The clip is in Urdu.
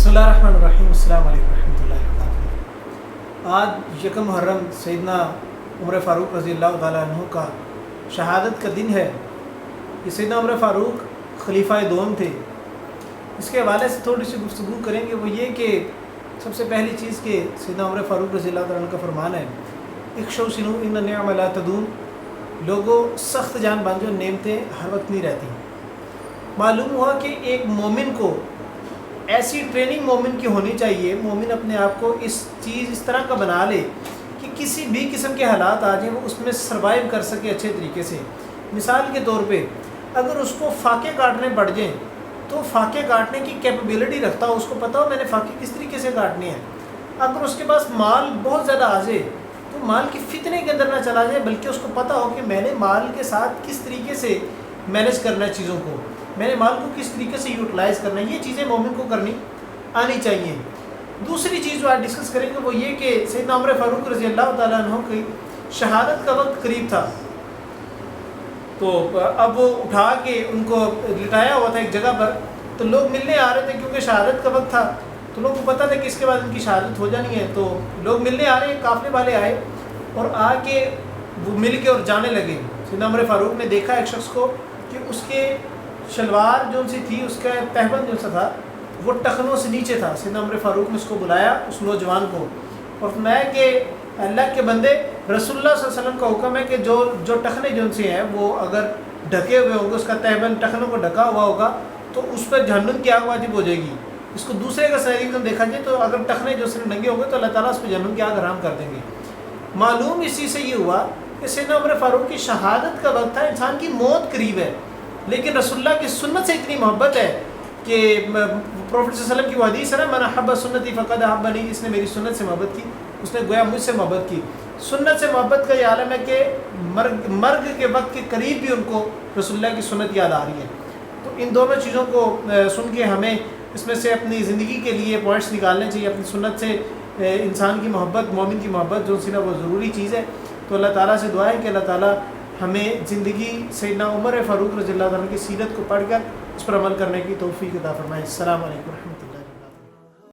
بسم اللہ الرحمن الرحیم السلام علیکم ورحمۃ اللہ وبرکاتہ۔ آج یکم محرم سیدنا عمر فاروق رضی اللہ تعالیٰ عنہ کا شہادت کا دن ہے۔ یہ سیدنا عمر فاروق خلیفہ دوم تھے۔ اس کے حوالے سے تھوڑی سی گفتگو کریں گے، وہ یہ کہ سب سے پہلی چیز کہ سیدنا عمر فاروق رضی اللہ تعالیٰ عنہ کا فرمان ہے اخشوا سنو ان النعم لا تدوم، لوگوں سخت جان بانجو، نعمتیں ہر وقت نہیں رہتی۔ معلوم ہوا کہ ایک مومن کو ایسی ٹریننگ مومن کی ہونی چاہیے، مومن اپنے آپ کو اس طرح کا بنا لے کہ کسی بھی قسم کے حالات آ جائیں وہ اس میں سروائیو کر سکے اچھے طریقے سے۔ مثال کے طور پہ اگر اس کو فاقے کاٹنے پڑ جائیں تو فاقے کاٹنے کی کیپیبلٹی رکھتا ہو، اس کو پتہ ہو میں نے فاقے کس طریقے سے کاٹنے ہیں۔ اگر اس کے پاس مال بہت زیادہ آ جائے تو مال کی فتنے کے اندر نہ چلا جائے، بلکہ اس کو پتہ ہو کہ میں نے مال کے ساتھ کس طریقے سے مینیج کرنا ہے چیزوں کو، میں نے مال کو کس طریقے سے یوٹیلائز کرنا ہے۔ یہ چیزیں مومن کو کرنی آنی چاہیے۔ دوسری چیز جو آج ڈسکس کریں گے وہ یہ کہ سیدنا عمر فاروق رضی اللہ تعالیٰ عنہ کی شہادت کا وقت قریب تھا، تو اب وہ اٹھا کے ان کو لٹایا ہوا تھا ایک جگہ پر، تو لوگ ملنے آ رہے تھے کیونکہ شہادت کا وقت تھا، تو لوگوں کو پتہ تھا کہ اس کے بعد ان کی شہادت ہو جانی ہے، تو لوگ ملنے آ رہے ہیں، قافلے والے آئے اور آ کے وہ مل کے اور جانے لگے۔ سیدنا عمر فاروق نے دیکھا ایک شخص کو کہ اس کے شلوار جو سی تھی، اس کا تہبند جو سا تھا وہ ٹخنوں سے نیچے تھا۔ سیدنا عمر فاروق نے اس کو بلایا، اس نوجوان کو، اور فرمایا کہ اللہ کے بندے، رسول اللہ صلی اللہ علیہ وسلم کا حکم ہے کہ جو ٹخنے جو سے ہیں وہ اگر ڈھکے ہوئے ہوں گے، اس کا تہبند ٹخنوں کو ڈھکا ہوا ہوگا تو اس پر جہنم کی آگ واجب ہو جائے گی۔ اس کو دوسرے کا سینیزم دیکھا جائے تو اگر ٹخنے جو سے ننگے ہوں گے تو اللہ تعالیٰ اس پہ جہنم کی آگ حرام کر دیں گے۔ معلوم اسی سے یہ ہوا کہ سیدنا عمر فاروق کی شہادت کا وقت تھا، انسان کی موت قریب ہے، لیکن رسول اللہ کی سنت سے اتنی محبت ہے کہ پروفیٹ صلی اللہ علیہ وسلم کی وہ حدیث ہے نا، من احب سنتی فقد احبنی، اس نے میری سنت سے محبت کی، اس نے گویا مجھ سے محبت کی۔ سنت سے محبت کا یہ عالم ہے کہ مرگ کے وقت کے قریب بھی ان کو رسول اللہ کی سنت یاد آ رہی ہے۔ تو ان دونوں چیزوں کو سن کے ہمیں اس میں سے اپنی زندگی کے لیے پوائنٹس نکالنے چاہیے۔ اپنی سنت سے انسان کی محبت، مومن کی محبت جو سی نا وہ ضروری چیز ہے۔ تو اللہ تعالیٰ سے دعا ہے کہ اللہ تعالیٰ ہمیں زندگی سیدنا عمر فاروق رضی اللہ عنہ کی سیرت کو پڑھ کر اس پر عمل کرنے کی توفیق عطا فرمائے۔ السلام علیکم ورحمۃ اللہ۔